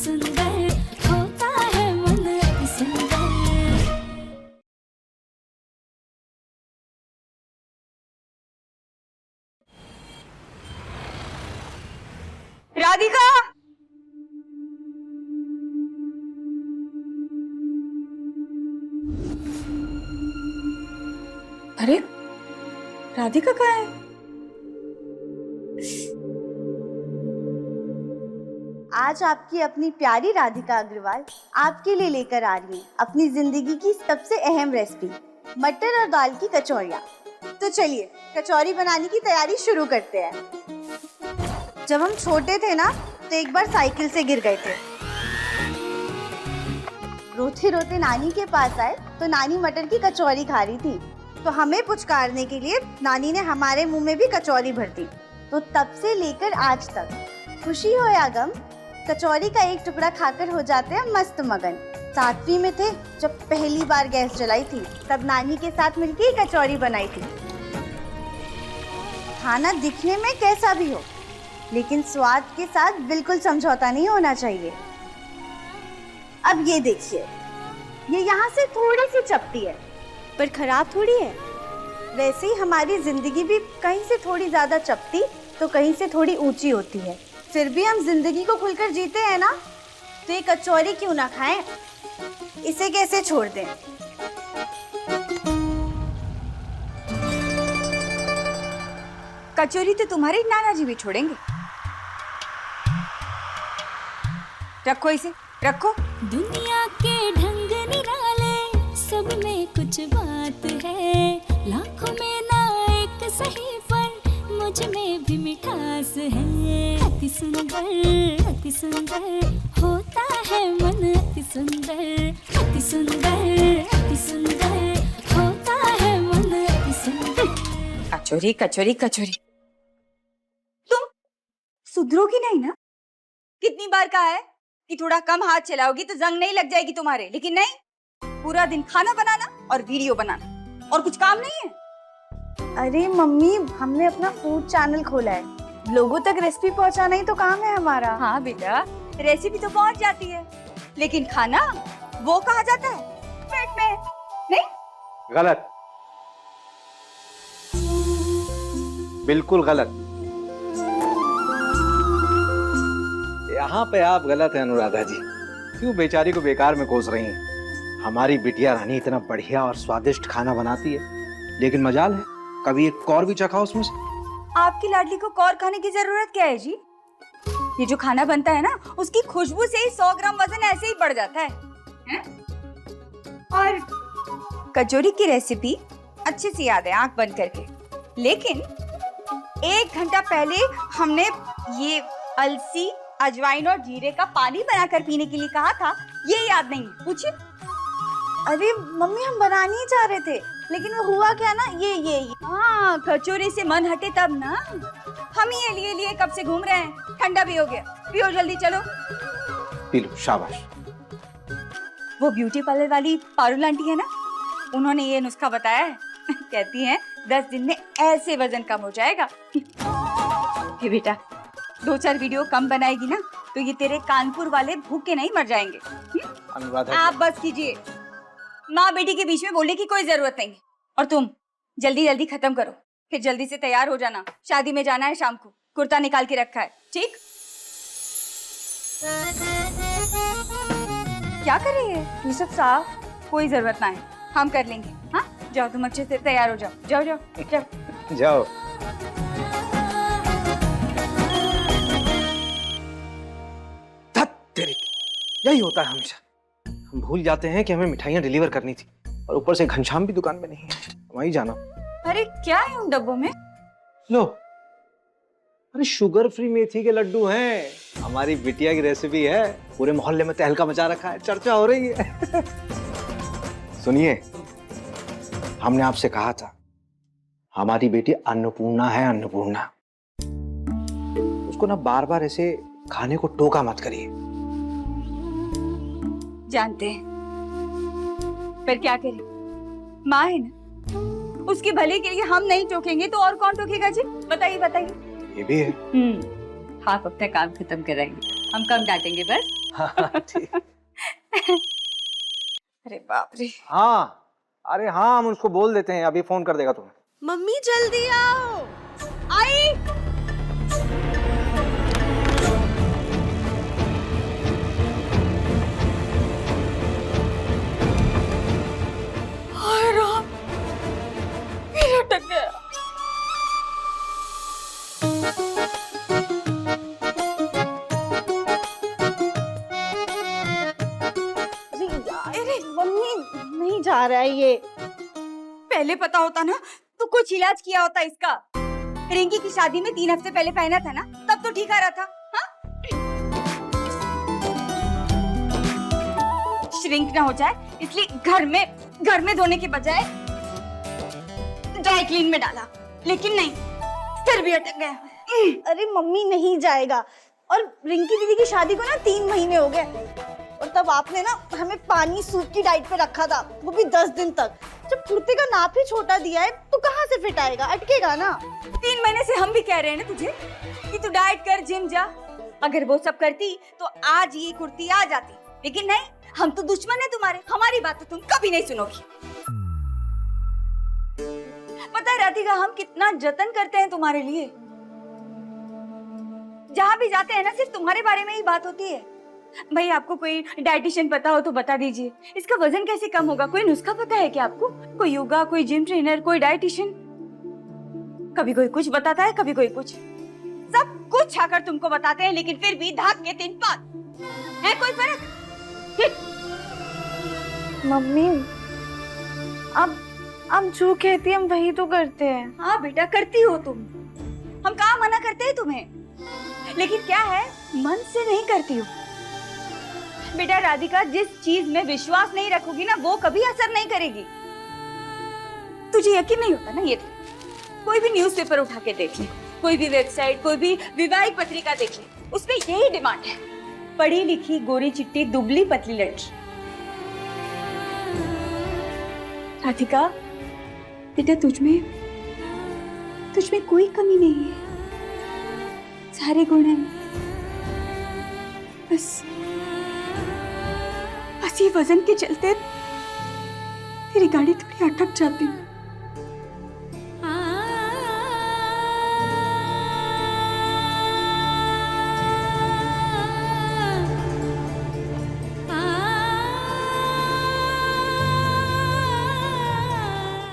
सुंदर होता है मन अति सुंदर। राधिका, अरे राधिका कहाँ है? आज आपकी अपनी प्यारी राधिका अग्रवाल आपके लिए लेकर आ रही है अपनी जिंदगी की सबसे अहम रेसिपी मटर और दाल की कचौरियाँ। तो चलिए कचौरी बनाने की तैयारी शुरू करते हैं। जब हम छोटे थे ना तो एक बार साइकिल से गिर गए थे। रोते रोते नानी के पास आए तो नानी मटर की कचौरी खा रही थी, तो हमें पुचकारने के लिए नानी ने हमारे मुंह में भी कचौरी भर दी। तो तब से लेकर आज तक खुशी हो या गम, कचौरी का एक टुकड़ा खाकर हो जाते हैं मस्त मगन। 7वीं में थे जब पहली बार गैस जलाई थी, तब नानी के साथ मिलकर ही कचौरी बनाई थी। खाना दिखने में कैसा भी हो, लेकिन स्वाद के साथ बिल्कुल समझौता नहीं होना चाहिए। अब ये देखिए, ये यहाँ से थोड़ी सी चपटी है पर खराब थोड़ी है। वैसे ही हमारी जिंदगी भी कहीं से थोड़ी ज्यादा चपटी तो कहीं से थोड़ी ऊंची होती है। फिर भी हम जिंदगी को खुलकर जीते हैं ना, तो ये कचौरी क्यों ना खाएं? इसे कैसे छोड़ दें? कचौरी तो तुम्हारे नाना जी भी छोड़ेंगे। रखो इसे, रखो। दुनिया के ढंग निराले, सब में कुछ बात है। लाखों में ना एक सही, पर मुझ में भी मिठास है। अति सुंदर होता है मन अति सुंदर। अति सुंदर, अति सुंदर होता है मन अति सुंदर। कचौरी कचौरी कचौरी, तुम सुधरोगी नहीं ना? कितनी बार कहा है कि थोड़ा कम हाथ चलाओगी तो जंग नहीं लग जाएगी तुम्हारे, लेकिन नहीं, पूरा दिन खाना बनाना और वीडियो बनाना, और कुछ काम नहीं है। अरे मम्मी, हमने अपना फूड चैनल खोला है, लोगों तक रेसिपी पहुंचाना ही तो काम है हमारा। हाँ बेटा, रेसिपी तो पहुंच जाती है, लेकिन खाना वो कहा जाता है पेट में, नहीं? गलत, बिल्कुल गलत। यहाँ पे आप गलत हैं अनुराधा जी। क्यों बेचारी को बेकार में कोस रही हैं? हमारी बिटिया रानी इतना बढ़िया और स्वादिष्ट खाना बनाती है, लेकिन मजाल है कभी एक कौर भी चखा उसमें से। आपकी लाडली को कौर खाने की जरूरत क्या है जी? ये जो खाना बनता है ना, उसकी खुशबू से ही 100 ग्राम वजन ऐसे ही बढ़ जाता है? और कचौरी की रेसिपी अच्छे से याद है आंख बंद करके, लेकिन 1 घंटा पहले हमने ये अलसी, अजवाइन और जीरे का पानी बनाकर पीने के लिए कहा था, ये याद नहीं? पूछिए। अरे मम्मी, हम बनाने ही चाह रहे थे, लेकिन वो हुआ क्या ना, ये हाँ, कचौरी से मन हटे तब ना। हम ये लिए कब से घूम रहे हैं, ठंडा भी हो गया, पियो जल्दी, चलो पी लो, शाबाश। वो ब्यूटी पार्लर वाली पारुल आंटी है ना, उन्होंने ये नुस्खा बताया है। कहती हैं 10 दिन में ऐसे वजन कम हो जाएगा। हे बेटा, 2-4 वीडियो कम बनाएगी ना तो ये तेरे कानपुर वाले भूखे नहीं मर जाएंगे। अनुराधा, आप बस कीजिए, माँ बेटी के बीच में बोलने की कोई जरूरत नहीं है। और तुम जल्दी जल्दी खत्म करो, फिर जल्दी से तैयार हो जाना, शादी में जाना है शाम को। कुर्ता निकाल के रखा है, ठीक? क्या कर रही है? ये सब साफ, कोई जरूरत ना है, हम कर लेंगे। हाँ, जाओ तुम अच्छे से तैयार हो जाओ, जाओ जाओ जाओ जाओ। तेरे, यही होता है हमेशा, हम भूल जाते हैं कि हमें मिठाइयाँ डिलीवर करनी थी, और ऊपर से घनश्याम भी दुकान में नहीं है, वहीं जाना। अरे क्या है उन डब्बों में? लो, अरे शुगर फ्री मेथी के लड्डू हैं, हमारी बिटिया की रेसिपी है, पूरे मोहल्ले में तहलका मचा रखा है, चर्चा हो रही है। सुनिए, हमने आपसे कहा था, हमारी बेटी अन्नपूर्णा है, अन्नपूर्णा। उसको ना बार बार ऐसे खाने को टोका मत करिए। जानते हैं, पर क्या करें, माँ है ना, उसकी भले के लिए हम नहीं टोकेंगे तो और कौन टोकेगा जी? बताइए बताइए। ये भी है। आप अपना काम खत्म कराएंगे। हम कम डांटेंगे बस। हाँ, ठीक। अरे बाप रे। हाँ, अरे हाँ, हम उसको बोल देते हैं, अभी फोन कर देगा तुम्हें। मम्मी जल्दी आओ। आई। हाय राम, फिर अटक गया। अरे मम्मी नहीं जा रहा है ये। पहले पता होता ना तो कुछ इलाज किया होता इसका। रिंकी की शादी में 3 हफ्ते पहले पहना था ना, तब तो ठीक आ रहा था। हाँ? श्रिंक ना हो जाए इसलिए घर में धोने के बजाय ड्राई क्लीन में डाला, लेकिन नहीं, फिर भी अटक गया। अरे मम्मी नहीं जाएगा। और रिंकी दीदी की शादी को ना 3 महीने हो गए, और तब आपने ना हमें पानी सूप की डाइट पे रखा था, वो भी 10 दिन तक। जब कुर्ते का नाप ही छोटा दिया है तो कहाँ से फिट आएगा, अटकेगा ना। 3 महीने से हम भी कह रहे हैं ना तुझे कि तू डाइट कर, जिम जा। अगर वो सब करती तो आज ये कुर्ती आ जाती, लेकिन नहीं, हम तो दुश्मन है तुम्हारे, हमारी बात तो तुम कभी नहीं सुनोगी। पता है राधिका, हम कितना जतन करते हैं तुम्हारे लिए। जहाँ भी जाते हैं ना, सिर्फ तुम्हारे बारे में ही बात होती है। भाई आपको कोई डाइटिशियन पता हो तो बता दीजिए, इसका वजन कैसे कम होगा, कोई नुस्खा पता है क्या आपको? कोई योगा, कोई जिम ट्रेनर, कोई डाइटिशियन? कभी कोई कुछ बताता है, कभी कोई कुछ। सब कुछ आकर तुमको बताते हैं, लेकिन फिर भी धाक के 3 पात है, कोई फर्क? मम्मी अब जो कहती है हम वही तो करते हैं। हाँ बेटा, करती हो तुम, हम कहाँ मना करते हैं तुम्हें, लेकिन क्या है, मन से नहीं करती हो। बेटा राधिका, जिस चीज में विश्वास नहीं रखोगी ना, वो कभी असर नहीं करेगी। तुझे यकीन नहीं होता ना, ये कोई भी न्यूज़पेपर उठा के देख ले, कोई भी वेबसाइट, कोई भी विवाहिक पत्रिका देख ले, उसमें यही डिमांड है, पढ़ी लिखी गोरी चिट्टी दुबली पतली लड़की। राधिका बेटा, तुझमें कोई कमी नहीं है, सारे गुण हैं। बस ये वजन के चलते तेरी गाड़ी थोड़ी अटक जाती है।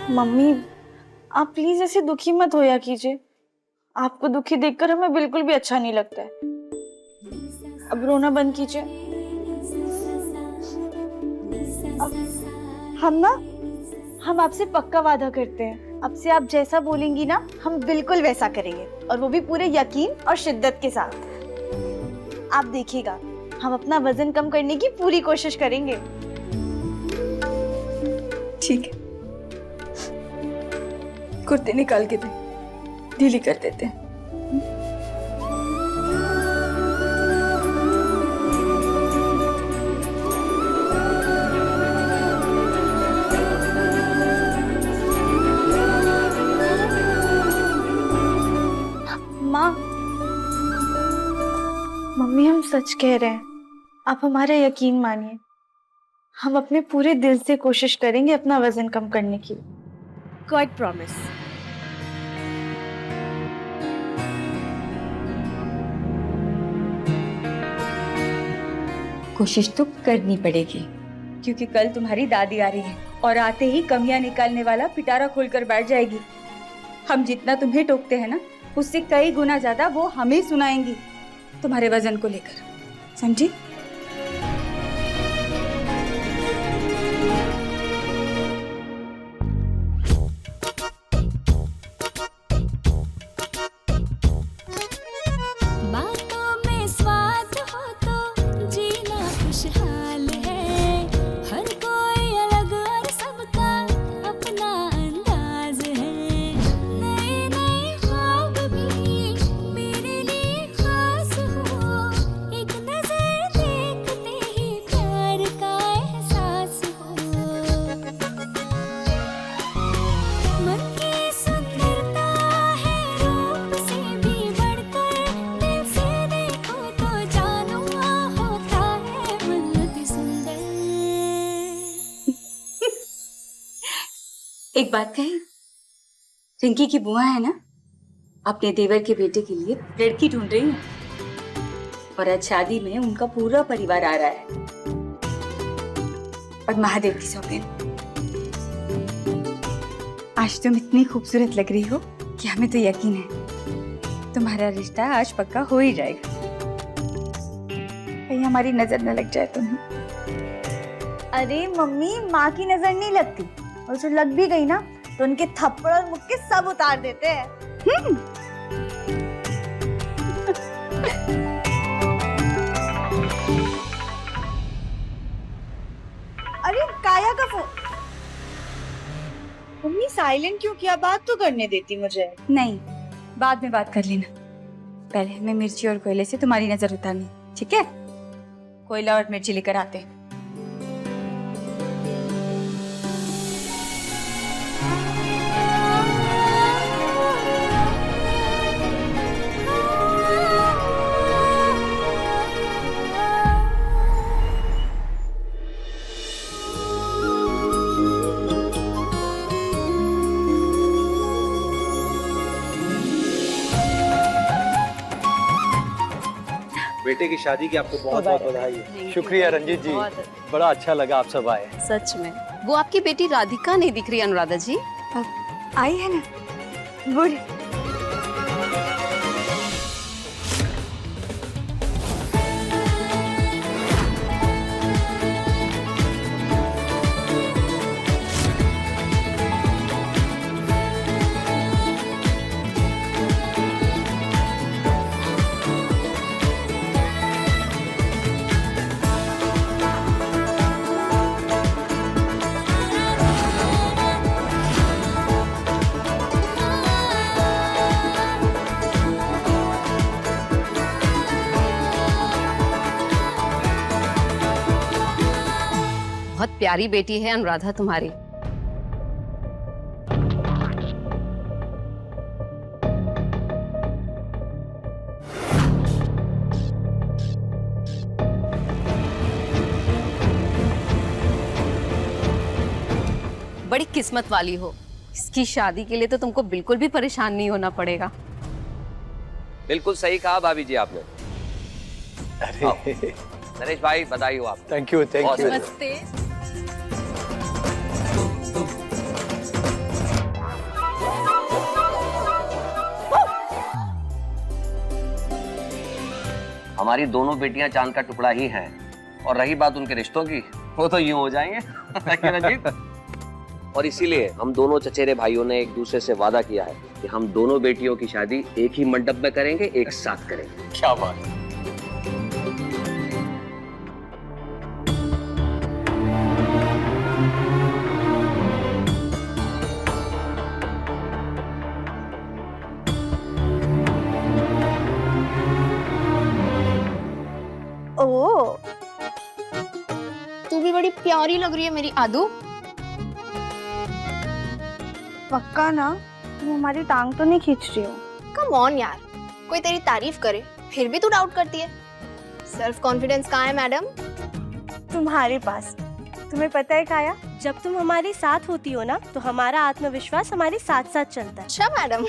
मम्मी आप प्लीज ऐसे दुखी मत होया कीजिए। आपको दुखी देखकर हमें बिल्कुल भी अच्छा नहीं लगता है। अब रोना बंद कीजिए। हम आपसे पक्का वादा करते हैं, अब से आप जैसा बोलेंगी ना, हम बिल्कुल वैसा करेंगे, और वो भी पूरे यकीन और शिद्दत के साथ। आप देखिएगा, हम अपना वजन कम करने की पूरी कोशिश करेंगे। ठीक है, कुर्ते निकाल के दे, ढीली कर देते हैं। मम्मी हम सच कह रहे हैं, आप हमारा यकीन मानिए। हम अपने पूरे दिल से कोशिश करेंगे अपना वजन कम करने की। God promise. कोशिश तो करनी पड़ेगी, क्योंकि कल तुम्हारी दादी आ रही है और आते ही कमियां निकालने वाला पिटारा खोलकर बैठ जाएगी। हम जितना तुम्हें टोकते हैं ना, उससे कई गुना ज्यादा वो हमें सुनाएंगी तुम्हारे वजन को लेकर, समझी? बातों में स्वाद हो तो जीना खुशहाल है, हर कोई अलग और सबका अपना अंदाज है। नए नए ख्वाब भी मेरे लिए खास हो, एक नजर देखते ही प्यार का एहसास हो। मन की सुंदरता है रूप से भी बढ़कर, दिल से देखो तो जानो एक बात कही, रिंकी की बुआ है ना, अपने देवर के बेटे के लिए लड़की ढूंढ रही है और आज शादी में उनका पूरा परिवार आ रहा है और महादेव की सौगंध। आज तुम इतनी खूबसूरत लग रही हो कि हमें तो यकीन है तुम्हारा रिश्ता आज पक्का हो ही जाएगा। कहीं हमारी नजर न लग जाए तुम्हें। अरे मम्मी, माँ की नजर नहीं लगती, और जो लग भी गई ना तो उनके थप्पड़ और मुक्के सब उतार देते हैं। अरे काया का फोन। मम्मी साइलेंट क्यों किया? बात तो करने देती मुझे। नहीं, बाद में बात कर लेना, पहले हमें मिर्ची और कोयले से तुम्हारी नजर उतारनी, ठीक है? कोयला और मिर्ची लेकर आते हैं। बेटे की शादी की आपको बहुत बहुत बधाई। शुक्रिया रंजीत जी, बड़ा अच्छा लगा आप सब आए। सच में। वो आपकी बेटी राधिका नहीं दिख रही अनुराधा जी? अब आई है ना, वो बहुत प्यारी बेटी है अनुराधा तुम्हारी। बड़ी किस्मत वाली हो, इसकी शादी के लिए तो तुमको बिल्कुल भी परेशान नहीं होना पड़ेगा। बिल्कुल सही कहा भाभी जी आपने। अरे नरेश भाई बधाई हो आप। Thank you, thank you. नमस्ते। हमारी दोनों बेटियां चांद का टुकड़ा ही हैं, और रही बात उनके रिश्तों की, वो तो यूं हो जाएंगे। रंजीत? और इसीलिए हम दोनों चचेरे भाइयों ने एक दूसरे से वादा किया है कि हम दोनों बेटियों की शादी एक ही मंडप में करेंगे, एक साथ करेंगे। क्या बात। ओह, तू भी बड़ी प्यारी लग रही है मेरी आदू। पक्का ना? तुम हमारी टांग तो नहीं खींच रही हो? कम ऑन यार, कोई तेरी तारीफ करे फिर भी तू डाउट करती है। सेल्फ कॉन्फिडेंस कहाँ है मैडम? तुम्हारे पास। तुम्हें पता है काया, जब तुम हमारे साथ होती हो ना तो हमारा आत्मविश्वास हमारे साथ साथ चलता है। अच्छा मैडम।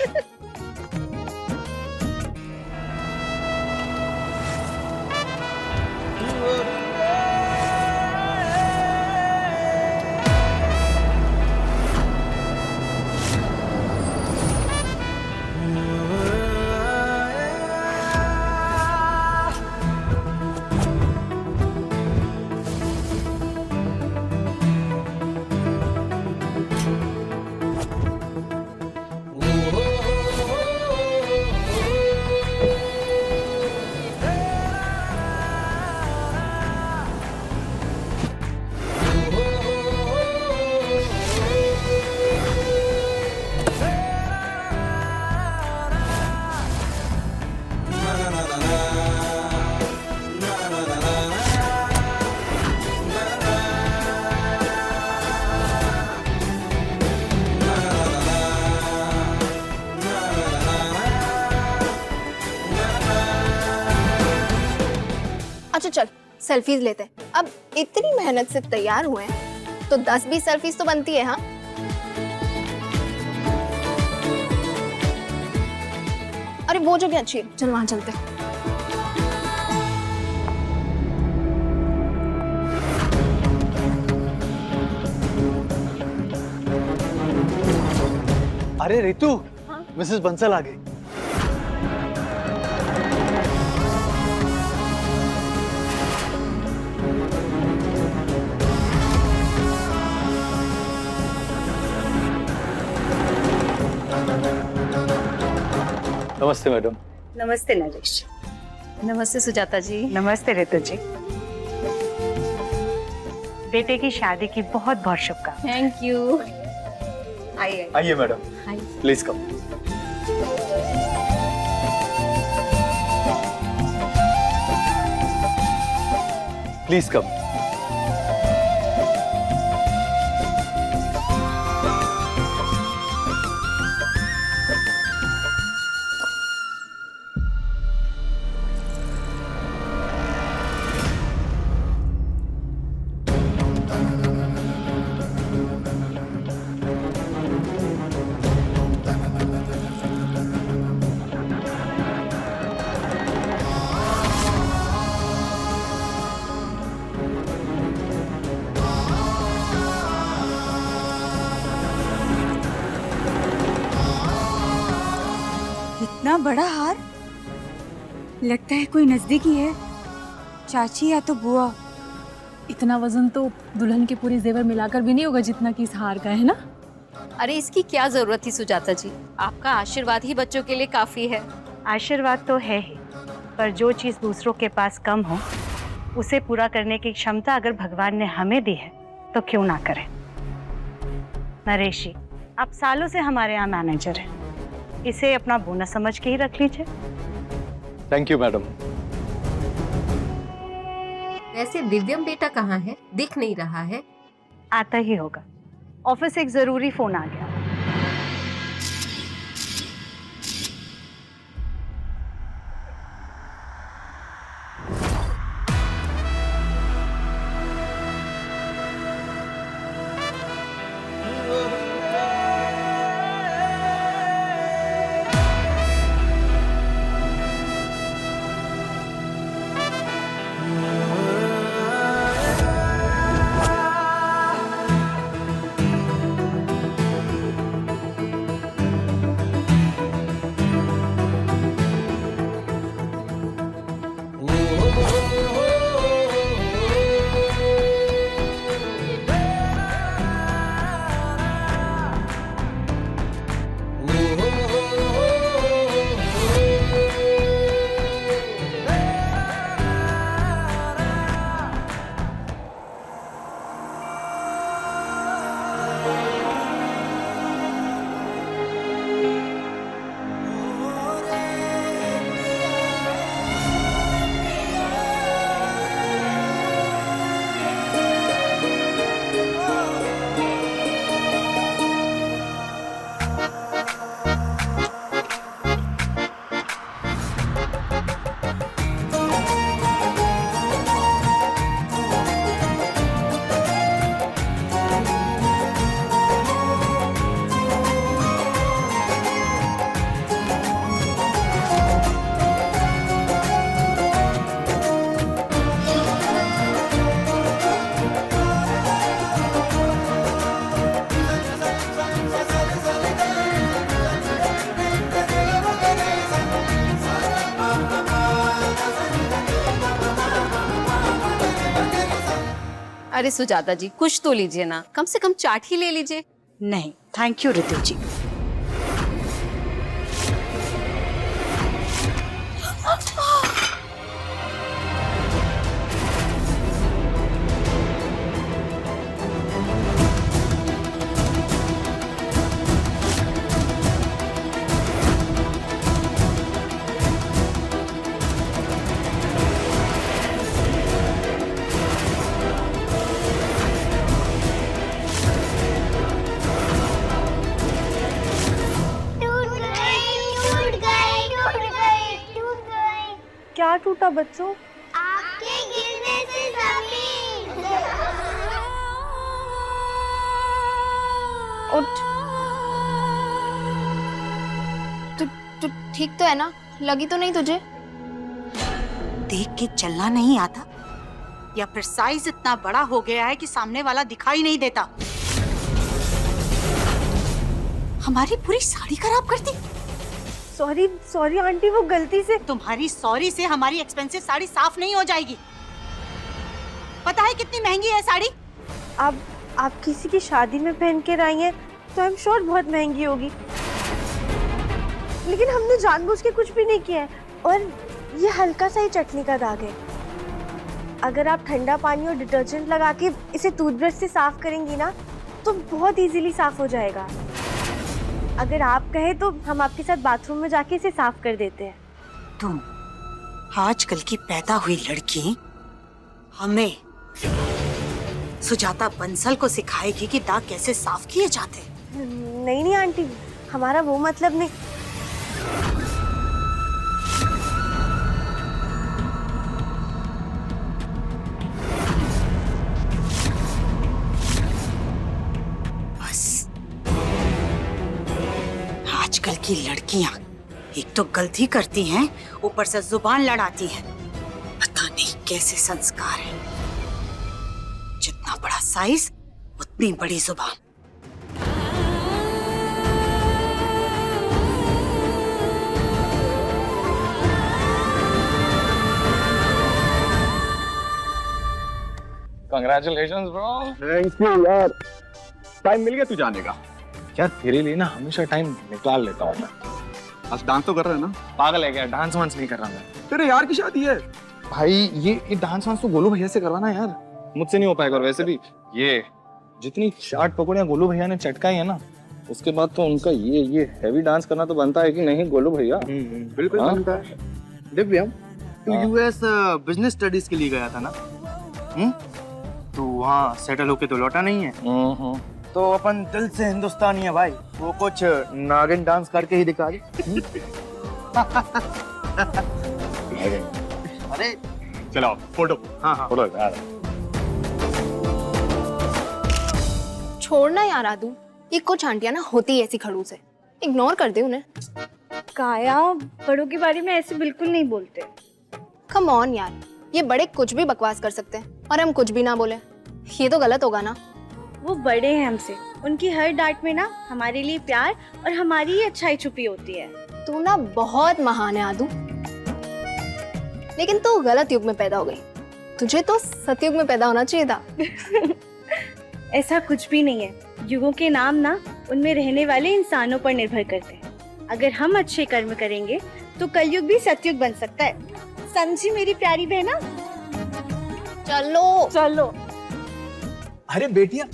अच्छा चल सेल्फीज लेते हैं। अब इतनी मेहनत से तैयार हुए हैं तो 10-20 सेल्फीज तो बनती है। हाँ अरे वो जगह अच्छी है, चल वहां चलते हैं। अरे रितु, मिसेस बंसल आ गई। नमस्ते मैडम। नमस्ते नरेश। नमस्ते सुजाता जी। नमस्ते रितु जी। बेटे की शादी की बहुत बहुत शुभकामनाएं। Thank you. आइए आइए madam, please come. Please come. इतना बड़ा हार, लगता है कोई नजदीकी है, चाची या तो बुआ। इतना वजन तो दुल्हन के पूरे जेवर मिलाकर भी नहीं होगा जितना कि इस हार का है ना। अरे इसकी क्या जरूरत थी सुजाता जी, आपका आशीर्वाद ही बच्चों के लिए काफी है। आशीर्वाद तो है ही, पर जो चीज दूसरों के पास कम हो उसे पूरा करने की क्षमता अगर भगवान ने हमें दी है तो क्यों ना करें। नरेश जी, आप सालों से हमारे यहाँ मैनेजर हैं, इसे अपना बोनस समझ के ही रख लीजिए। Thank you madam. वैसे दिव्यम बेटा कहाँ है, दिख नहीं रहा है। आता ही होगा, ऑफिस से एक जरूरी फोन आ गया। अरे सुजाता जी कुछ तो लीजिए ना, कम से कम चाट ही ले लीजिए। नहीं थैंक यू रितु जी। क्या टूटा बच्चों? आपके गिरने से जमीन। उठ। ठीक तो है ना? लगी तो नहीं तुझे? देख के चलना नहीं आता, या फिर साइज इतना बड़ा हो गया है कि सामने वाला दिखाई नहीं देता? हमारी पूरी साड़ी खराब कर दी। सॉरी सॉरी आंटी, वो गलती से। तुम्हारी सॉरी से हमारी एक्सपेंसिव साड़ी साफ नहीं हो जाएगी। पता है कितनी महंगी है साड़ी? आप किसी की शादी में पहन के आई हैं तो आई एम श्योर बहुत महंगी होगी, लेकिन हमने जानबूझ के कुछ भी नहीं किया है। और ये हल्का सा ही चटनी का दाग है। अगर आप ठंडा पानी और डिटर्जेंट लगा के इसे टूथब्रश से साफ करेंगी ना तो बहुत इजीली साफ हो जाएगा। अगर आप कहे तो हम आपके साथ बाथरूम में जाके इसे साफ कर देते हैं। तुम आजकल की पैदा हुई लड़की हमें सुजाता बंसल को सिखाएगी कि दाग कैसे साफ किए जाते हैं। नहीं नहीं आंटी, हमारा वो मतलब नहीं। बस आजकल की लड़कियां एक तो गलती करती हैं, ऊपर से जुबान लड़ाती हैं। पता नहीं कैसे संस्कार है। जितना बड़ा साइज उतनी बड़ी जुबान। Congratulations, bro. थैंक यू यार, टाइम मिल गया तू जाने का। यार तेरे लिए ना हमेशा टाइम निकाल लेता हूँ मैं। आज डांस तो कर रहा है ना? पागल है क्या? डांस वांस नहीं कर रहा मैं। तेरे यार की शादी है भाई, ये डांस वांस तो गोलू भैया से करवाना यार, मुझसे नहीं हो पाएगा। और वैसे भी ये जितनी चाट पकौड़ियाँ गोलू भैया ने चटकाई है ना, उसके बाद तो उनका ये हैवी डांस करना तो बनता है कि नहीं गोलू भैया? बिल्कुल बनता है। दिव्यम, तू यूएस बिजनेस स्टडीज के लिए गया था ना? तू वहाँ सेटल होके तो लौटा नहीं है? तो अपन दिल से हिंदुस्तानी है भाई, वो कुछ नागिन डांस करके ही दिखा दे। अरे चलो फोटो। हाँ हाँ फोटो यार। छोड़ना यार आदू, ये कुछ आंटियां ना होती ऐसी खड़ूस है, इग्नोर कर दे उन्हें। काया, बड़ों के बारे में ऐसे बिल्कुल नहीं बोलते। कम ऑन यार, ये बड़े कुछ भी बकवास कर सकते हैं और हम कुछ भी ना बोले, ये तो गलत होगा ना। वो बड़े हैं हमसे, उनकी हर डांट में ना हमारे लिए प्यार और हमारी ही अच्छाई छुपी होती है। तू ना बहुत महान है आदू, लेकिन तू गलत युग में पैदा हो गई। तुझे तो सतयुग में पैदा होना चाहिए था। ऐसा कुछ भी नहीं है। युगों के नाम ना उनमें रहने वाले इंसानों पर निर्भर करते हैं। अगर हम अच्छे कर्म करेंगे तो कलयुग भी सतयुग बन सकता है। समझी मेरी प्यारी बहना? चलो चलो। अरे बेटिया,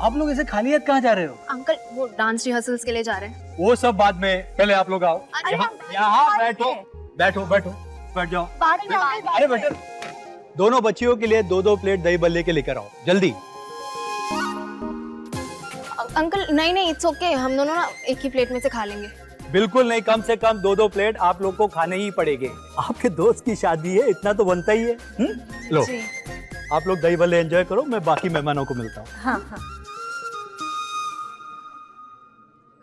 आप लोग ऐसे खाली हाथ कहाँ जा रहे हो? अंकल, वो डांस रिहर्सल्स के लिए जा रहे हैं। वो सब बाद में, पहले आप लोग आओ। यहाँ बैठो बैठो बैठो, बैठ जाओ। अरे बेटा, दोनों बच्चियों के लिए 2-2 प्लेट दही बल्ले के लेकर आओ, जल्दी। अंकल नहीं इट्स ओके, हम दोनों ना एक ही प्लेट में से खा लेंगे। बिल्कुल नहीं, कम से कम 2-2 प्लेट आप लोग को खाने ही पड़ेंगे। आपके दोस्त की शादी है, इतना तो बनता ही है। लो जी। आप लोग दही बल्ले एंजॉय करो, मैं बाकी मेहमानों को मिलता हूँ। हाँ हाँ।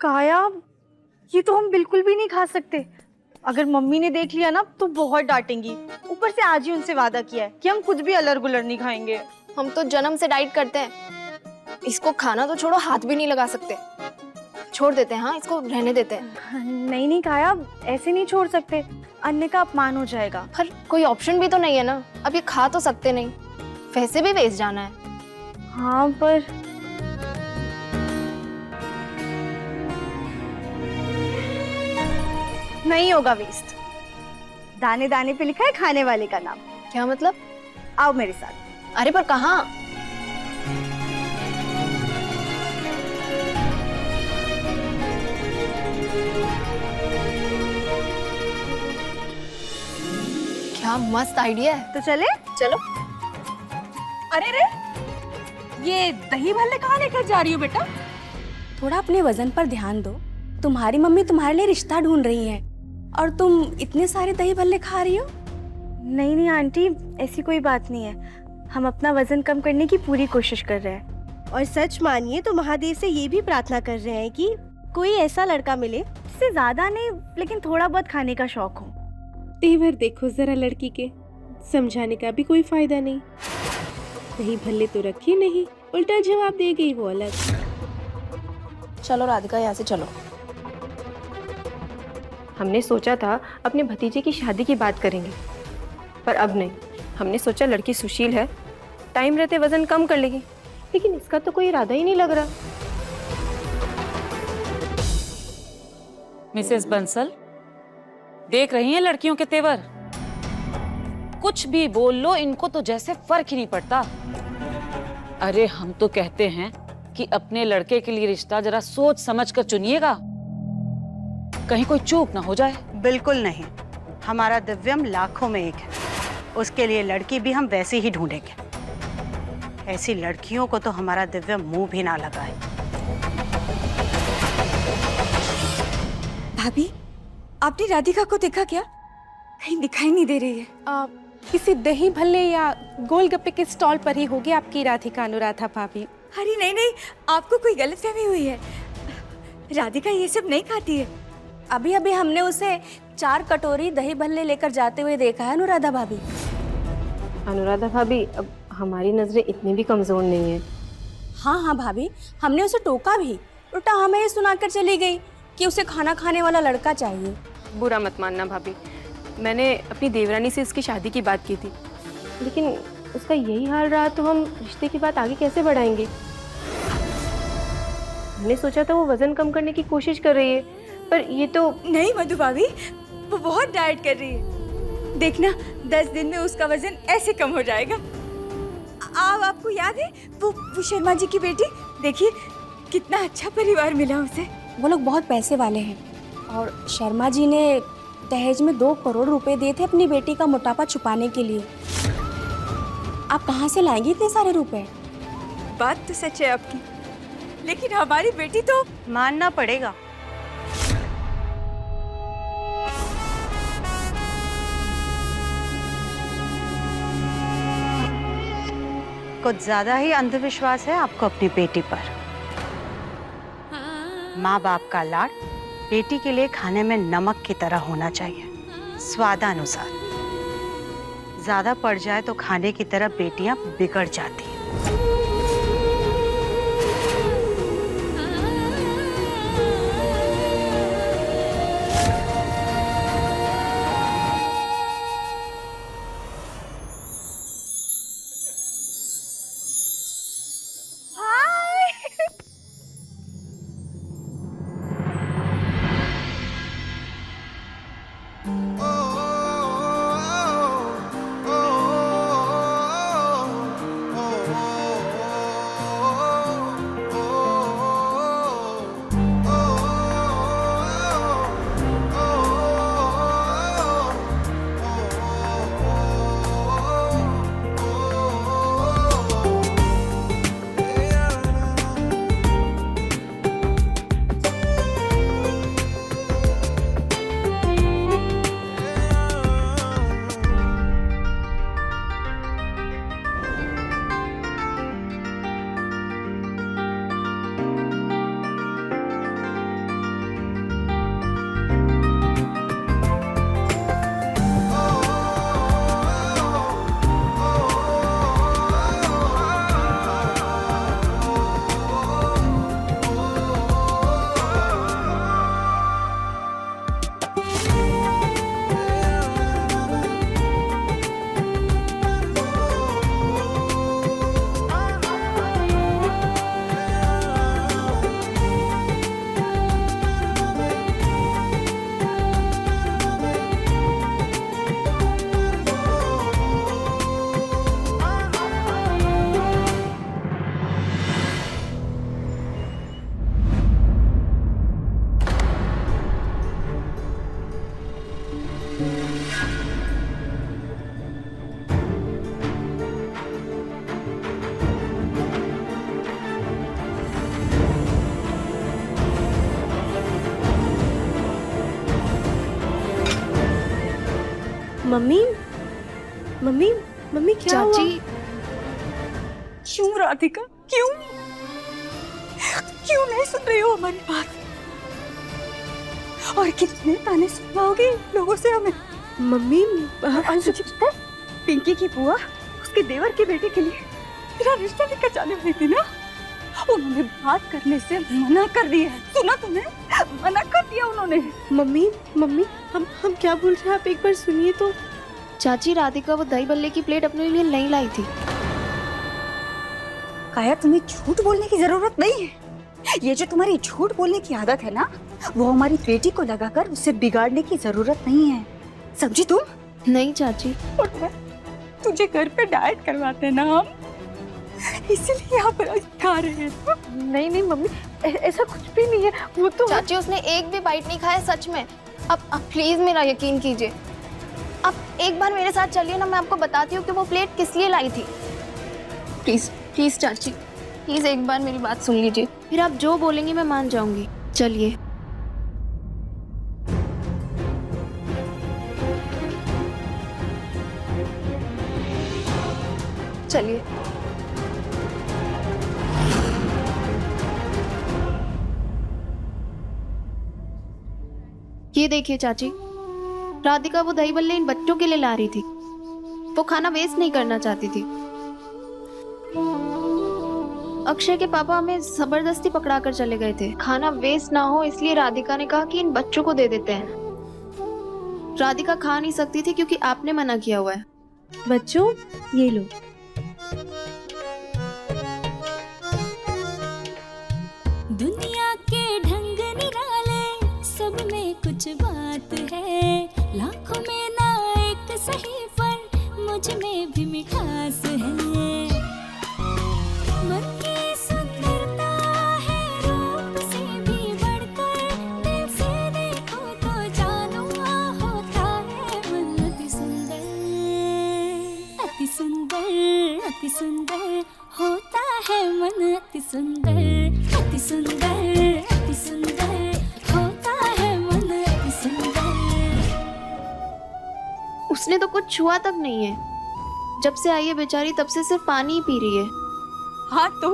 काया, ये तो हम बिल्कुल भी नहीं खा सकते। अगर मम्मी ने देख लिया ना तो बहुत डांटेंगी। ऊपर से आज ही उनसे वादा किया है कि हम कुछ भी अलर गुलर नहीं खाएंगे। हम तो जन्म से डाइट करते हैं, इसको खाना तो छोड़ो, हाथ भी नहीं लगा सकते। छोड़ देते हैं, हाँ इसको रहने देते हैं। नहीं काया, ऐसे नहीं छोड़ सकते, अन्य का अपमान हो जाएगा। पर कोई ऑप्शन भी तो नहीं है ना, अब ये खा तो सकते नहीं, वैसे भी वेस्ट जाना है। हाँ पर नहीं होगा वेस्ट। दाने दाने पे लिखा है खाने वाले का नाम। क्या मतलब? आओ मेरे साथ। अरे पर कहाँ? क्या मस्त आइडिया है। तो चले? चलो। अरे रे, ये दही भल्ले कहाँ लेकर जा रही हो बेटा? थोड़ा अपने वजन पर ध्यान दो। तुम्हारी मम्मी तुम्हारे लिए रिश्ता ढूंढ रही है और तुम इतने सारे दही भल्ले खा रही हो। नहीं आंटी, ऐसी कोई बात नहीं है। हम अपना वजन कम करने की पूरी कोशिश कर रहे हैं। और सच मानिए तो महादेव से ये भी प्रार्थना कर रहे हैं कि कोई ऐसा लड़का मिले उससे ज्यादा नहीं, लेकिन थोड़ा बहुत खाने का शौक हो। तेवर देखो जरा लड़की के, समझाने का भी कोई फायदा नहीं। दही भल्ले तो रखी नहीं, उल्टा जवाब दे गई वो अलग। चलो राधिका, यहाँ से चलो। हमने सोचा था अपने भतीजे की शादी की बात करेंगे, पर अब नहीं। हमने सोचा लड़की सुशील है, टाइम रहते वजन कम कर लेगी, लेकिन इसका तो कोई इरादा ही नहीं लग रहा। मिसेस बंसल, देख रही हैं लड़कियों के तेवर? कुछ भी बोल लो, इनको तो जैसे फर्क ही नहीं पड़ता। अरे हम तो कहते हैं कि अपने लड़के के लिए रिश्ता जरा सोच समझ कर चुनिएगा, कहीं कोई चूक ना हो जाए। बिल्कुल नहीं, हमारा दिव्यम लाखों में एक है, उसके लिए लड़की भी हम वैसे ही ढूंढेंगे। ऐसी लड़कियों को तो हमारा दिव्यम मुंह भी ना लगाए। भाभी, आपने राधिका को देखा क्या? कहीं दिखाई नहीं दे रही है। किसी दही भल्ले या गोलगप्पे के स्टॉल पर ही होगी आपकी राधिका अनुराधा भाभी। अरे नहीं नहीं, आपको कोई गलतफहमी हुई है। राधिका ये सब नहीं खाती है। अभी अभी हमने उसे 4 कटोरी दही भल्ले लेकर जाते हुए देखा है अनुराधा भाभी। अनुराधा भाभी, अब हमारी नजरें इतनी भी कमजोर नहीं है। हाँ हाँ भाभी, हमने उसे टोका भी, उल्टा हमें ये सुनाकर चली गई कि उसे खाना खाने वाला लड़का चाहिए। बुरा मत मानना भाभी, मैंने अपनी देवरानी से इसकी शादी की बात की थी, लेकिन उसका यही हाल रहा तो हम रिश्ते की बात आगे कैसे बढ़ाएंगे। हमने सोचा था वो वजन कम करने की कोशिश कर रही है, पर ये तो नहीं मधु भाभी, वो बहुत डाइट कर रही है। देखना 10 दिन में उसका वजन ऐसे कम हो जाएगा। आपको याद है वो शर्मा जी की बेटी? देखिए कितना अच्छा परिवार मिला उसे। वो लोग बहुत पैसे वाले हैं, और शर्मा जी ने दहेज में 2 करोड़ रुपए दिए थे अपनी बेटी का मोटापा छुपाने के लिए। आप कहाँ से लाएंगी इतने सारे रुपए? बात तो सच है आपकी, लेकिन हमारी बेटी तो मानना पड़ेगा। कुछ ज्यादा ही अंधविश्वास है आपको अपनी बेटी पर। माँ बाप का लाड बेटी के लिए खाने में नमक की तरह होना चाहिए, स्वादानुसार। ज्यादा पड़ जाए तो खाने की तरह बेटियां बिगड़ जाती हैं। मम्मी मम्मी मम्मी क्या हुआ? क्यों राधिका, क्यों क्यों नहीं सुन रही हो हमारी बात? और कितने ताने सुनवाओगे लोगों से हमें। मम्मी पिंकी की बुआ उसके देवर के बेटे के लिए तेरा रिश्ता लेकर जाने वाली थी ना, उन्होंने बात करने से मना कर दिया है। सुना तुमने? मना कर दिया उन्होंने। मम्मी हम क्या बोल रहे हैं, आप एक बार सुनिए तो। चाची, राधिका वो दही बल्ले की प्लेट अपने लिए नहीं लाई थी। काया, तुम्हें झूठ बोलने की जरूरत नहीं है। ये जो तुम्हारी झूठ बोलने की आदत है ना, वो हमारी बेटी को लगाकर उसे बिगाड़ने की जरूरत नहीं है, समझी तुम? नहीं चाची, तुझे घर पे डाइट करवाते हैं ना हम, इसीलिए यहाँ पर खा रहे हैं। नहीं मम्मी, ऐसा कुछ भी नहीं है। वो तो चाची, उसने एक भी बाइट नहीं खाया, सच में। अब प्लीज मेरा यकीन कीजिए। आप एक बार मेरे साथ चलिए ना, मैं आपको बताती हूँ कि वो प्लेट किस लिए लाई थी। प्लीज चाची, प्लीज एक बार मेरी बात सुन लीजिए, फिर आप जो बोलेंगी मैं मान जाऊंगी। चलिए। चलिए। ये देखिए चाची, राधिका वो दही बल्ले इन बच्चों के लिए ला रही थी। वो खाना वेस्ट नहीं करना चाहती थी। अक्षय के पापा हमें जबरदस्ती पकड़ा कर चले गए थे। खाना वेस्ट ना हो इसलिए राधिका ने कहा कि इन बच्चों को दे देते हैं। राधिका खा नहीं सकती थी क्योंकि आपने मना किया हुआ है। बच्चों, ये लो। दुनिया के ढंग निराले, सब में कुछ बात है। लाखों में ना एक सही, पर मुझ में भी मिठास है। मन की सुंदरता है रूप से भी बढ़कर, दिल से देखो तो जानो होता है मन अति सुंदर। अति सुंदर, अति सुंदर होता है मन अति सुंदर। अति सुंदर, अति सुंदर होता है मन अति सुंदर। उसने तो कुछ छुआ तक नहीं है। जब से आई है बेचारी तब से सिर्फ पानी ही पी रही है। हाँ तो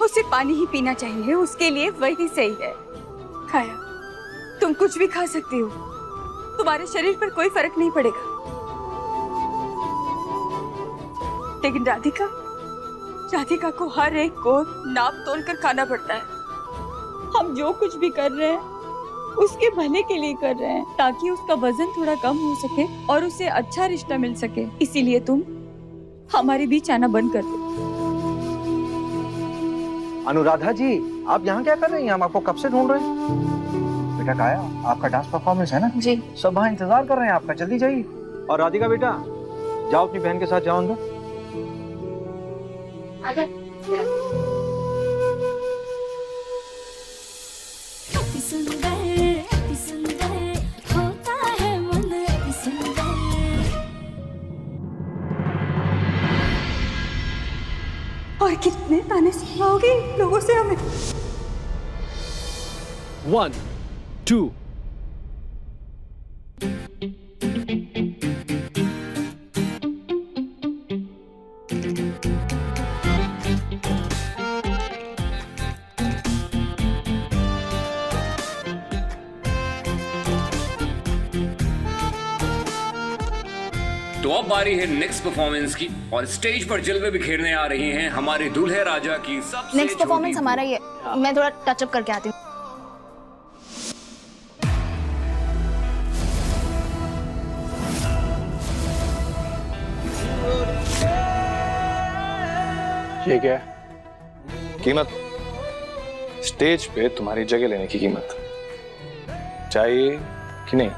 उसे पानी ही पीना चाहिए, उसके लिए वही सही है। खाया, तुम कुछ भी खा सकती हो, तुम्हारे शरीर पर कोई फर्क नहीं पड़ेगा। लेकिन राधिका को हर एक को नाप तोल कर खाना पड़ता है। हम जो कुछ भी कर रहे हैं उसके भले के लिए कर रहे हैं, ताकि उसका वजन थोड़ा कम हो सके और उसे अच्छा रिश्ता मिल सके। इसीलिए तुम हमारे बीच आना बंद कर दो। अनुराधा जी, आप यहाँ क्या कर रही हैं? हम आपको कब से ढूंढ रहे हैं। बेटा काया, आपका डांस परफॉर्मेंस है ना जी, सब वहाँ इंतजार कर रहे हैं आपका, जल्दी जाइए। और राधिका बेटा, जाओ अपनी बहन के साथ, जाओ अंदर। अति सुंदर, अति सुंदर होता है मन अति सुंदर। और कितने ताने सुनवाओगे लोगों से हमें। 1, 2 तो अब बारी है नेक्स्ट परफॉर्मेंस की, और स्टेज पर जलवे बिखेरने आ रही हैं हमारे दूल्हे राजा की सबसे नेक्स्ट परफॉर्मेंस हमारा ही है। मैं थोड़ा टचअप करके आती हूँ। ये क्या है? कीमत, स्टेज पे तुम्हारी जगह लेने की कीमत चाहिए कि नहीं?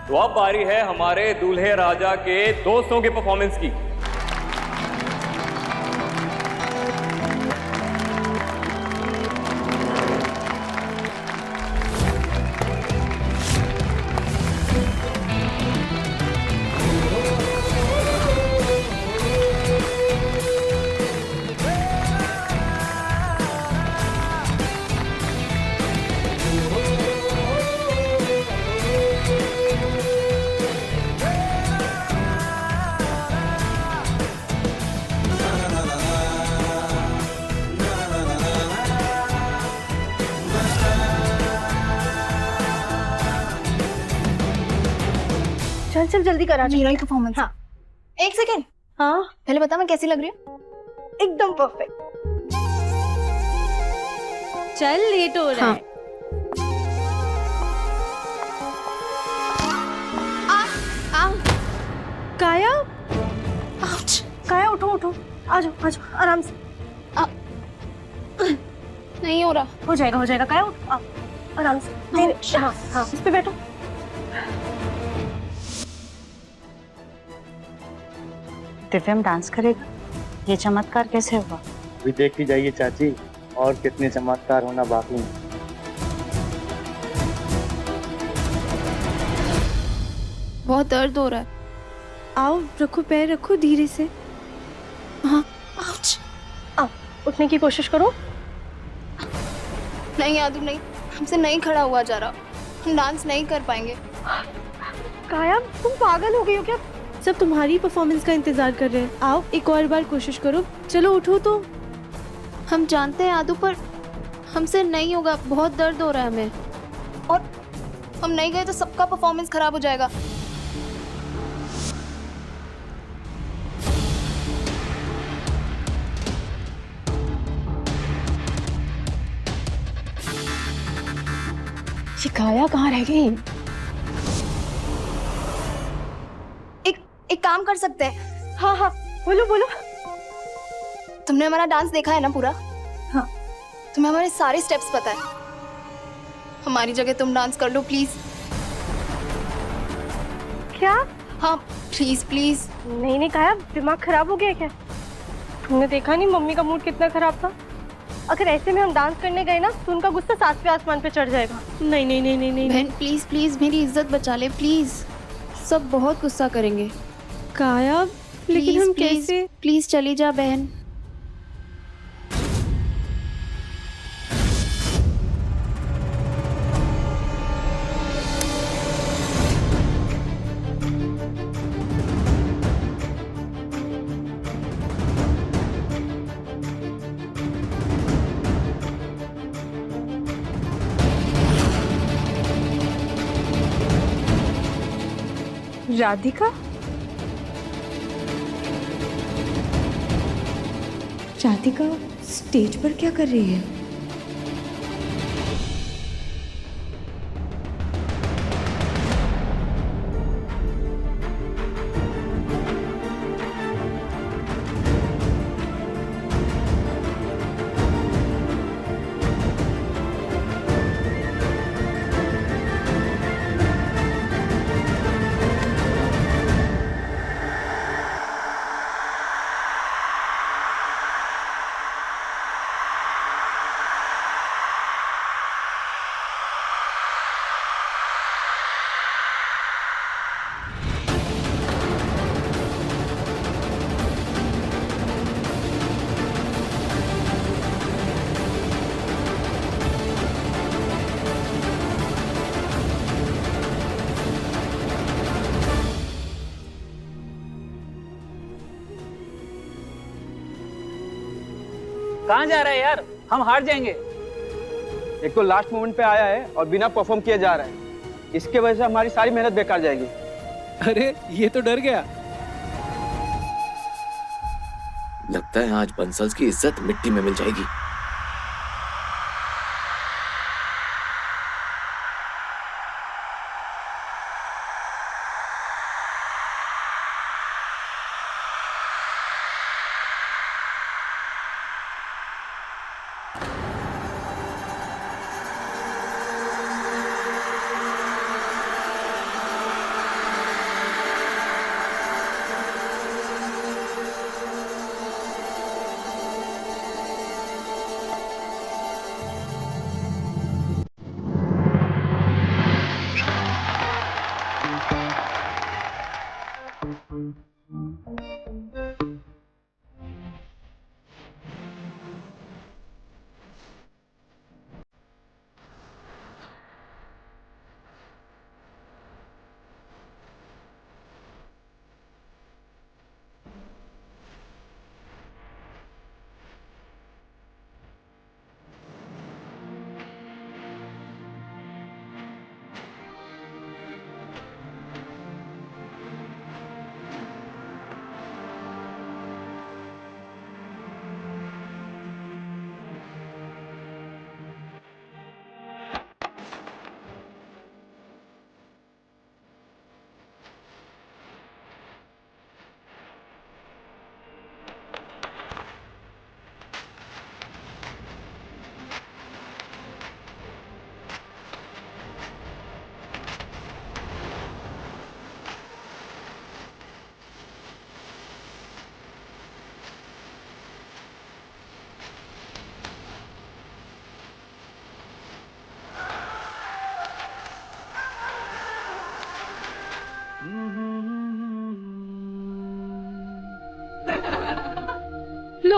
तो अब बारी है हमारे दूल्हे राजा के दोस्तों के परफॉर्मेंस की। चल चल जल्दी करा। मेरा ही परफॉर्मेंस। हाँ। एक सेकेंड। हाँ पहले बता मैं कैसी लग रही हूँ? एकदम परफेक्ट। चल लेट हो रहा है। काया, काया उठो उठो, आ जाओ आराम से। नहीं हो रहा। हो जाएगा काया, उठ आराम से। धीरे, हाँ हाँ इस पे बैठो। दिव्यम डांस करेगा? ये चमत्कार कैसे हुआ? अभी देखती जाइए चाची, और कितने चमत्कार होना बाकी है। बहुत दर्द हो रहा है। आओ रखो, पैर रखो धीरे से। हाँ आओ, उठने की कोशिश करो। नहीं यादू नहीं, हमसे नहीं खड़ा हुआ जा रहा, हम डांस नहीं कर पाएंगे। काया तुम पागल हो गई हो क्या? सब तुम्हारी परफॉर्मेंस का इंतजार कर रहे हैं। आओ एक और बार कोशिश करो, चलो उठो तो। हम जानते हैं यादू, पर हमसे नहीं होगा, बहुत दर्द हो रहा है हमें, और हम नहीं गए तो सबका परफॉर्मेंस खराब हो जाएगा। काया कहाँ रह गई? एक काम कर सकते हैं। हाँ हाँ बोलो बोलो। तुमने हमारा डांस देखा है ना पूरा? हाँ। तुम्हें हमारे सारे स्टेप्स पता है। हमारी जगह तुम डांस कर लो प्लीज। क्या? हाँ प्लीज प्लीज। नहीं काया, दिमाग खराब हो गया क्या? तुमने देखा नहीं मम्मी का मूड कितना खराब था? अगर ऐसे में हम डांस करने गए ना तो उनका गुस्सा 7वें आसमान पे चढ़ जाएगा। नहीं नहीं नहीं नहीं नहीं बहन प्लीज प्लीज मेरी इज्जत बचा ले प्लीज। सब बहुत गुस्सा करेंगे। काया लेकिन हम कैसे? प्लीज चली जा बहन। राधिका? राधिका स्टेज पर क्या कर रही है? कहाँ जा रहा है यार? हम हार जाएंगे। एक तो लास्ट मोमेंट पे आया है और बिना परफॉर्म किए जा रहा है, इसके वजह से हमारी सारी मेहनत बेकार जाएगी। अरे ये तो डर गया। लगता है आज बंसल्स की इज्जत मिट्टी में मिल जाएगी।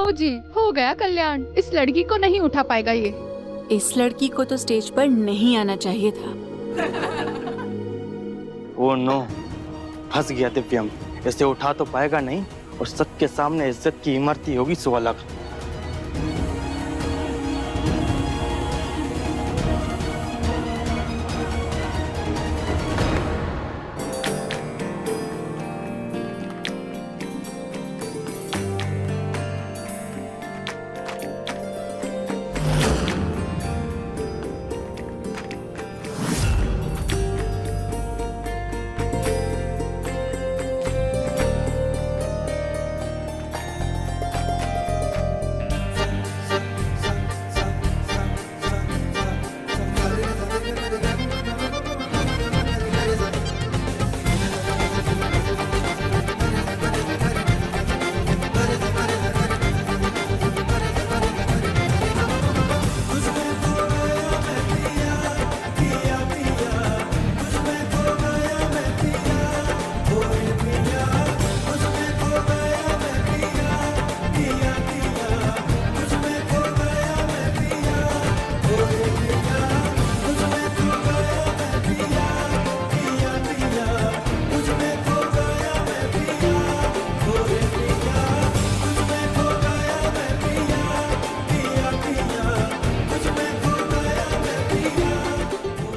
लो जी, हो गया कल्याण। इस लड़की को नहीं उठा पाएगा ये। इस लड़की को तो स्टेज पर नहीं आना चाहिए था। ओ नो, फंस गया दिव्यम। इसे उठा तो पाएगा नहीं और सबके सामने इज्जत की इमरती होगी 1.25 लाख।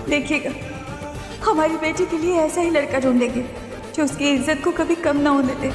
देखिएगा, हमारी बेटी के लिए ऐसा ही लड़का ढूंढेंगे जो उसकी इज्जत को कभी कम ना होने दे।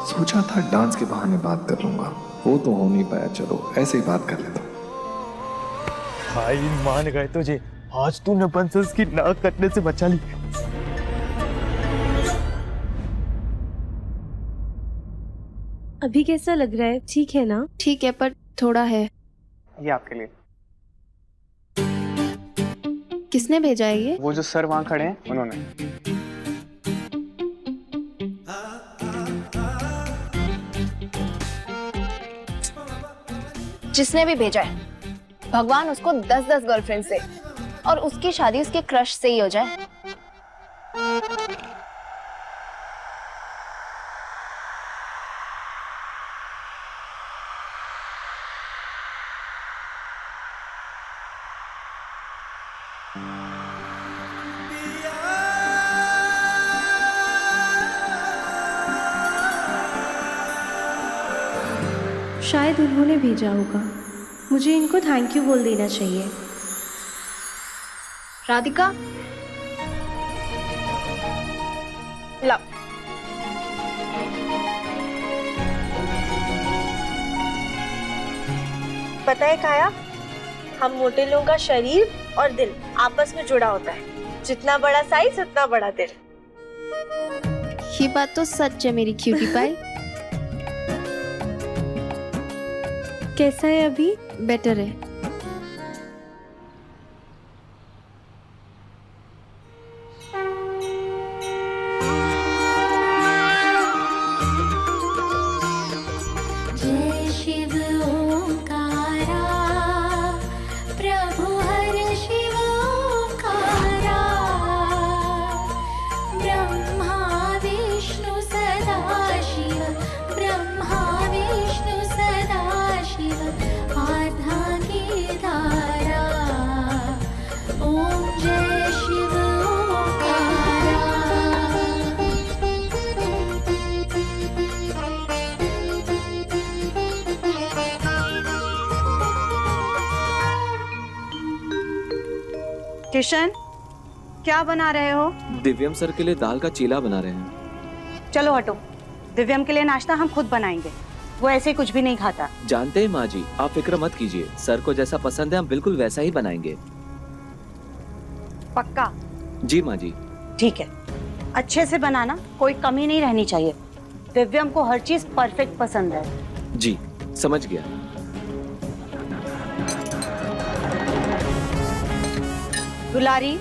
सोचा था डांस के बहाने बात कर लूंगा, वो तो हो नहीं पाया। चलो ऐसे ही बात कर लेता हूँ। भाई मान गए तुझे, आज तूने बंसस की नाक कटने से बचा ली। अभी कैसा लग रहा है? ठीक है ना? ठीक है, पर थोड़ा है। ये आपके लिए। किसने भेजा है ये? वो जो सर वहाँ खड़े हैं उन्होंने। जिसने भी भेजा है, भगवान उसको 10-10 गर्लफ्रेंड से और उसकी शादी उसके क्रश से ही हो जाए। शायद उन्होंने भेजा होगा। मुझे इनको थैंक यू बोल देना चाहिए। राधिका, ला। पता है काया, हम मोटे लोगों का शरीर और दिल आपस में जुड़ा होता है। जितना बड़ा साइज उतना बड़ा दिल। ये बात तो सच है मेरी क्यूटी पाई। कैसा है अभी? बेटर है। जय शिव ओंकारा, प्रभु हर शिव ओंकारा, ब्रह्मा विष्णु सदा शिव, ब्रह्मा विष्णु सदा शिव, धारा। ओम जय शिव ओंकारा। किशन, क्या बना रहे हो? दिव्यम सर के लिए दाल का चीला बना रहे हैं। चलो हटो, दिव्यम के लिए नाश्ता हम खुद बनाएंगे, वो ऐसे कुछ भी नहीं खाता। जानते हैं माँ जी, आप फिक्र मत कीजिए, सर को जैसा पसंद है हम बिल्कुल वैसा ही बनाएंगे। पक्का? जी माँ जी। ठीक है, अच्छे से बनाना, कोई कमी नहीं रहनी चाहिए। दिव्यम को हर चीज परफेक्ट पसंद है। जी समझ गया। दुलारी,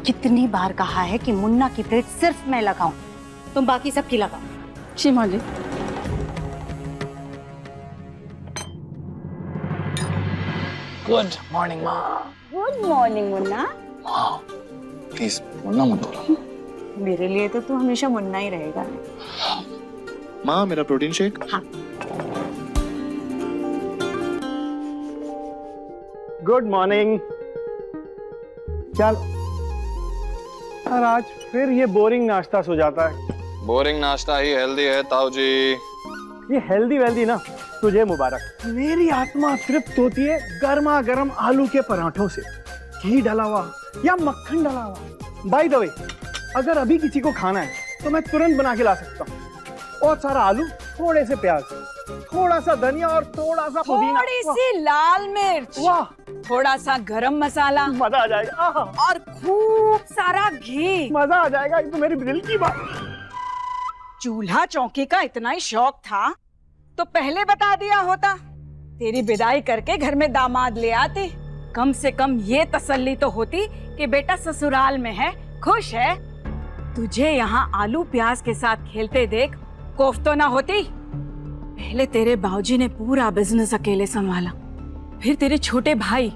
कितनी बार कहा है कि मुन्ना की प्लेट सिर्फ मैं लगाऊं, तुम बाकी सबकी लगाओ। जी माँ जी। गुड मॉर्निंग माँ। Good morning Munna. माँ प्लीज मुन्ना मत बोलो। मेरे लिए तो तू हमेशा मुन्ना ही रहेगा। माँ मेरा प्रोटीन शेक। हाँ। Good morning. चल, और आज फिर ये बोरिंग नाश्ता सो जाता है। बोरिंग नाश्ता ही हेल्दी है ताऊ जी। ये हेल्दी वेल्दी ना तुझे मुबारक। मेरी आत्मा तृप्त होती है गर्मा गर्म आलू के पराठों से, घी डला हुआ या मक्खन डला हुआ। बाय द वे, अगर अभी किसी को खाना है तो मैं तुरंत बना के ला सकता हूँ। और सारा आलू, थोड़े से प्याज, थोड़ा सा धनिया और थोड़ा सा पुदीना, थोड़ी सी लाल मिर्च, वाह, थोड़ा सा गरम मसाला, मजा आ जाएगा। और खूब सारा घी, मजा आ जाएगा। ये तो मेरी दिल की बात। चूल्हा चौकी का इतना ही शौक था तो पहले बता दिया होता। तेरी विदाई करके घर में दामाद ले आती, कम से कम ये तसल्ली तो होती कि बेटा ससुराल में है, खुश है। तुझे यहाँ आलू प्याज के साथ खेलते देख कोफ्तो ना होती। पहले तेरे बाबूजी ने पूरा बिजनेस अकेले संभाला, फिर तेरे छोटे भाई।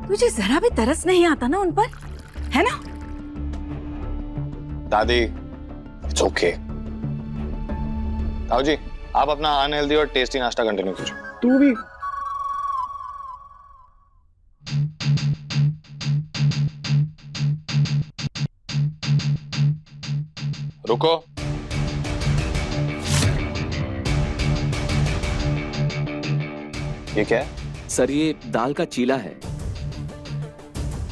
तुझे जरा भी तरस नहीं आता ना उन पर, है ना? दादी इट्स ओके। ताऊ जी आप अपना अनहेल्दी और टेस्टी नाश्ता कंटिन्यू कीजिए। तू भी। रुको। ये क्या है? सर ये दाल का चीला है।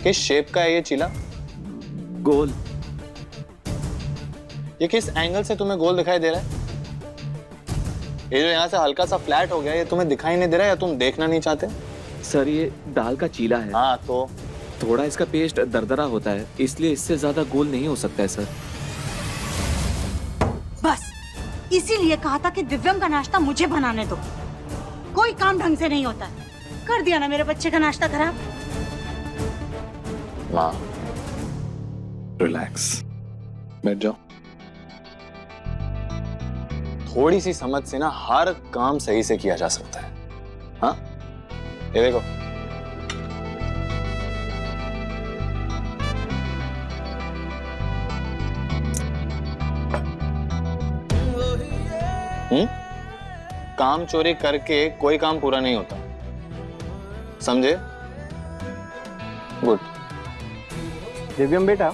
किस शेप का है ये चीला? गोल। ये किस एंगल से तुम्हें गोल दिखाई दे रहा है? ये जो यहाँ से हल्का सा फ्लैट हो गया, ये तुम्हें दिखाई नहीं दे रहा है या तुम देखना नहीं चाहते? सर ये दाल का चीला है। हाँ तो थोड़ा इसका पेस्ट दरदरा होता है, इसलिए इससे ज्यादा गोल नहीं हो सकता है सर। बस इसीलिए कहा था कि दिव्यम का नाश्ता मुझे बनाने दो। कोई काम ढंग से नहीं होता है। कर दिया ना मेरे बच्चे का नाश्ता खराब। माँ रिलैक्स, बैठ जाओ। थोड़ी सी समझ से ना हर काम सही से किया जा सकता है। हाँ ये देखो, काम चोरी करके कोई काम पूरा नहीं होता, समझे? गुड। दिव्यम बेटा,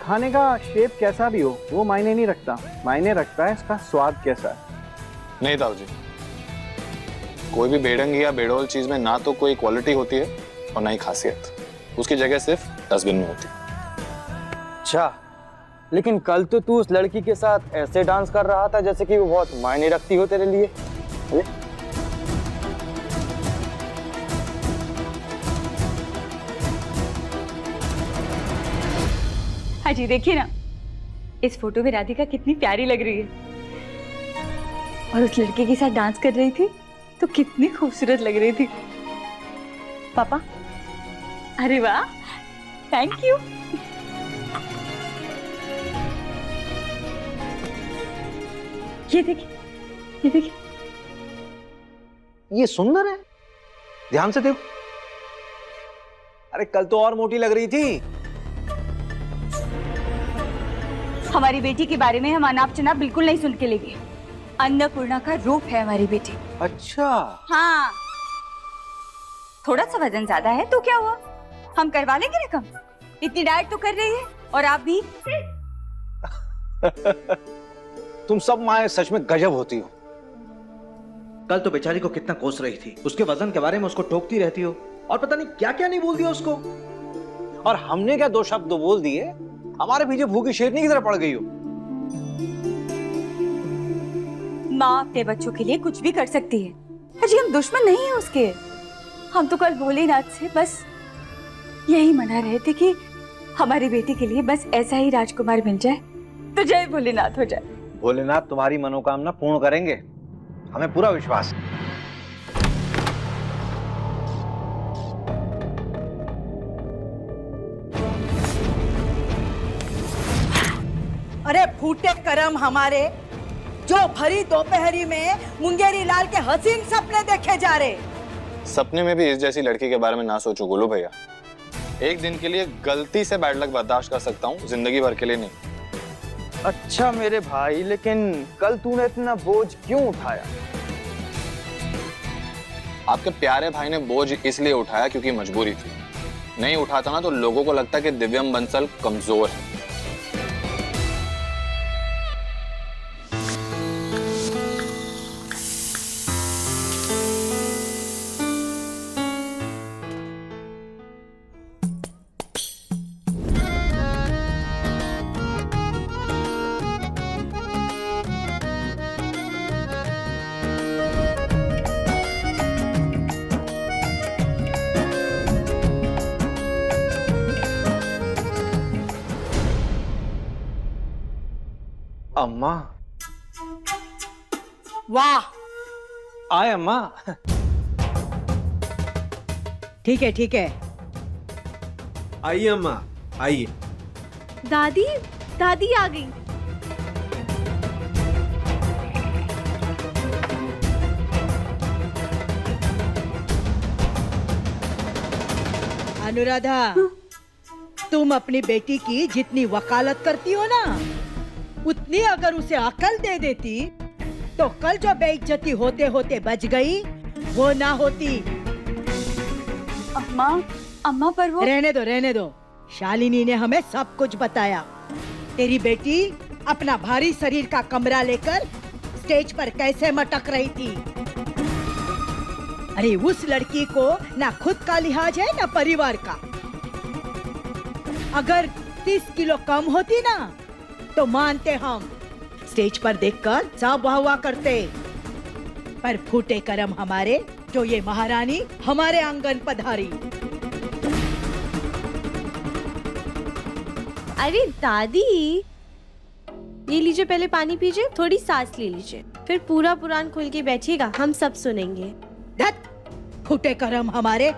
खाने का शेप कैसा भी हो वो मायने नहीं रखता, मायने रखता है इसका स्वाद कैसा है। नहीं ताऊ जी, कोई भी बेढंगी या बेडौल चीज में ना तो कोई क्वालिटी होती है और ना ही खासियत। उसकी जगह सिर्फ डस्टबिन में होती है। अच्छा, लेकिन कल तो तू उस लड़की के साथ ऐसे डांस कर रहा था जैसे कि वो बहुत मायने रखती हो तेरे लिए। हाँ जी, देखिए ना, इस फोटो में राधिका कितनी प्यारी लग रही है और उस लड़के के साथ डांस कर रही थी तो कितनी खूबसूरत लग रही थी। पापा, अरे वाह, थैंक यू। ये देखिए, ये देखिए, ये सुंदर है, ध्यान से देखो। अरे कल तो और मोटी लग रही थी। हमारी बेटी के बारे में हम अनाप शनाप बिल्कुल नहीं सुन के लेंगे। अन्नपूर्णा का रूप है हमारी बेटी। अच्छा। हाँ, थोड़ा सा वजन ज्यादा है तो क्या हुआ, हम करवा लेंगे ना कम। इतनी डाइट तो कर रही है और आप भी। तुम सब माँ सच में गजब होती हो। कल तो बेचारी को कितना कोस रही थी, उसके वजन के बारे में उसको टोकती रहती हो और पता नहीं क्या क्या नहीं बोल दिया उसको। और हमने क्या दो शब्द बोल दिए, हमारे पीछे भूखी शेरनी की तरह पड़ गई हो। माँ अपने बच्चों के लिए कुछ भी कर सकती है। अजी हम दुश्मन नहीं है उसके। हम तो कल भोलेनाथ से बस यही मना रहे थे कि हमारी बेटी के लिए बस ऐसा ही राजकुमार मिल जाए तो जय भोलेनाथ हो जाए। भोलेनाथ तुम्हारी मनोकामना पूर्ण करेंगे, हमें पूरा विश्वास है। अरे फूटे करम हमारे, जो भरी दोपहरी में मुंगेरी लाल के हसीन सपने देखे जा रहे। सपने में भी इस जैसी लड़की के बारे में ना सोचो गोलू भैया। एक दिन के लिए गलती से बैड लक बर्दाश्त कर सकता हूँ, जिंदगी भर के लिए नहीं। अच्छा मेरे भाई, लेकिन कल तूने इतना बोझ क्यों उठाया? आपके प्यारे भाई ने बोझ इसलिए उठाया क्योंकि मजबूरी थी। नहीं उठाता ना तो लोगों को लगता कि दिव्यम बंसल कमजोर है। अम्मा। वाह, आए अम्मा। ठीक है ठीक है। आइए अम्मा, आइए। दादी, दादी आ गई। अनुराधा, तुम अपनी बेटी की जितनी वकालत करती हो ना, उतनी अगर उसे अकल दे देती तो कल जो बेइज्जती होते होते बच गई वो ना होती। अम्मा, अम्मा पर वो रहने दो। शालिनी ने हमें सब कुछ बताया। तेरी बेटी अपना भारी शरीर का कमरा लेकर स्टेज पर कैसे मटक रही थी। अरे उस लड़की को ना खुद का लिहाज है ना परिवार का। अगर 30 किलो कम होती ना तो मानते हम, स्टेज पर देखकर सब वाह वाह करते। पर फूटे करम हमारे जो ये महारानी हमारे आंगन पधारी। अरे दादी, ये लीजिए, पहले पानी पीजिए, थोड़ी सांस ले लीजिए, फिर पूरा पुराण खोल के बैठिएगा, हम सब सुनेंगे। धत, फूटे करम हमारे,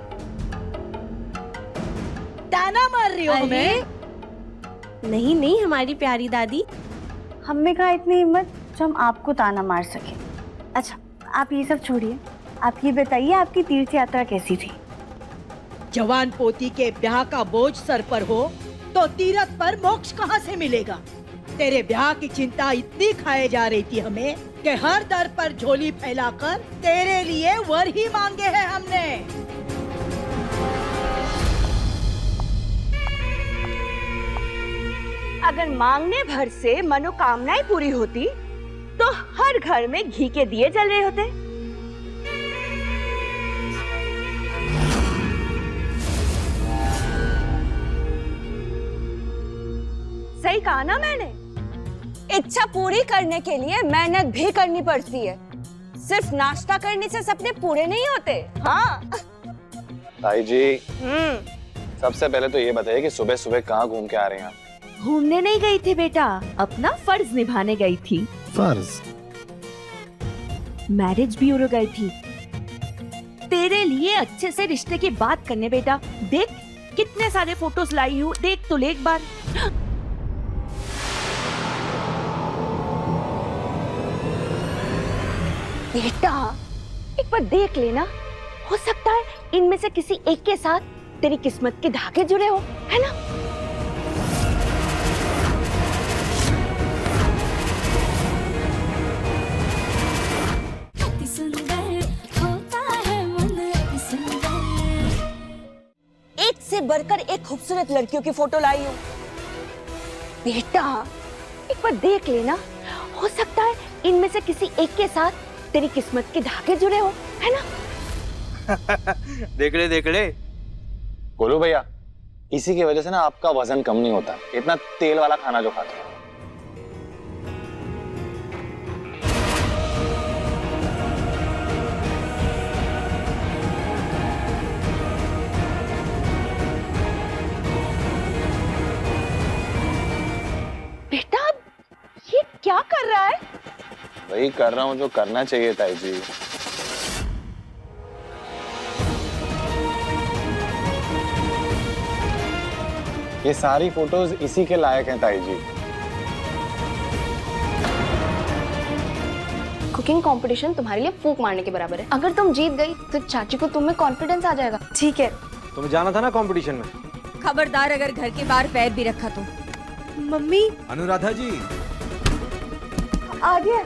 ताना मार रही हो हमें? नहीं नहीं हमारी प्यारी दादी, हमने कहा इतनी हिम्मत जो हम आपको ताना मार सके। अच्छा आप ये सब छोड़िए, आप ये बताइए आपकी तीर्थ यात्रा कैसी थी? जवान पोती के ब्याह का बोझ सर पर हो तो तीरथ पर मोक्ष कहाँ से मिलेगा। तेरे ब्याह की चिंता इतनी खाए जा रही थी हमें कि हर दर पर झोली फैलाकर तेरे लिए वर ही मांगे हैं हमने। अगर मांगने भर से मनोकामनाएं पूरी होती तो हर घर में घी के दिए जल रहे होते। सही कहा ना मैंने? इच्छा पूरी करने के लिए मेहनत भी करनी पड़ती है। सिर्फ नाश्ता करने से सपने पूरे नहीं होते। हाँ ताई जी, सबसे पहले तो ये बताइए कि सुबह सुबह कहाँ घूम के आ रहे हैं आप? घूमने नहीं गई थी बेटा, अपना फर्ज निभाने गई थी। फर्ज? मैरिज ब्यूरो गई थी तेरे लिए अच्छे से रिश्ते की बात करने। बेटा देख कितने सारे फोटोज लाई हूँ, देख तो ले एक बार। बेटा एक बार देख लेना, हो सकता है इनमें से किसी एक के साथ तेरी किस्मत के धागे जुड़े हो, है ना? एक से बढ़कर एक खूबसूरत लड़कियों की फोटो लाई हूँ। बेटा एक बार देख लेना, हो सकता है इनमें से किसी एक के साथ तेरी किस्मत के धागे जुड़े हो, है ना? देख ले गोलू भैया, इसी की वजह से ना आपका वजन कम नहीं होता, इतना तेल वाला खाना जो खाते हैं। क्या कर रहा है? वही कर रहा हूँ जो करना चाहिए ताई जी। ये सारी फोटोज इसी के लायक हैं ताई जी। कुकिंग कंपटीशन तुम्हारे लिए फूंक मारने के बराबर है। अगर तुम जीत गई तो चाची को तुम में कॉन्फिडेंस आ जाएगा। ठीक है। तुम्हें जाना था ना कंपटीशन में। खबरदार अगर घर के बाहर पैर भी रखा तो। मम्मी। अनुराधा जी आ गया।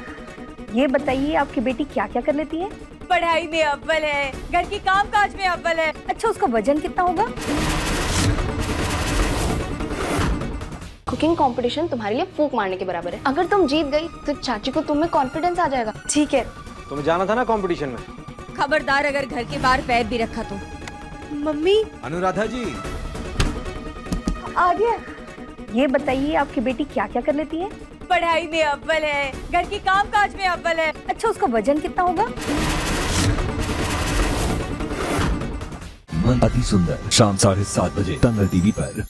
ये बताइए आपकी बेटी क्या क्या कर लेती है? पढ़ाई में अव्वल है, घर के काम काज में अव्वल है। अच्छा, उसका वजन कितना होगा? कुकिंग कंपटीशन तुम्हारे लिए फूंक मारने के बराबर है। अगर तुम जीत गई तो चाची को तुम में कॉन्फिडेंस आ जाएगा। ठीक है। तुम्हें जाना था ना कंपटीशन में। खबरदार अगर घर के बाहर पैर भी रखा तो। मम्मी। अनुराधा जी आ गया। ये बताइए आपकी बेटी क्या क्या कर लेती है? पढ़ाई में अव्वल है, घर के काम काज में अव्वल है। अच्छा, उसका वजन कितना होगा? मन अति सुंदर शाम 7:30 बजे तंगल टीवी पर।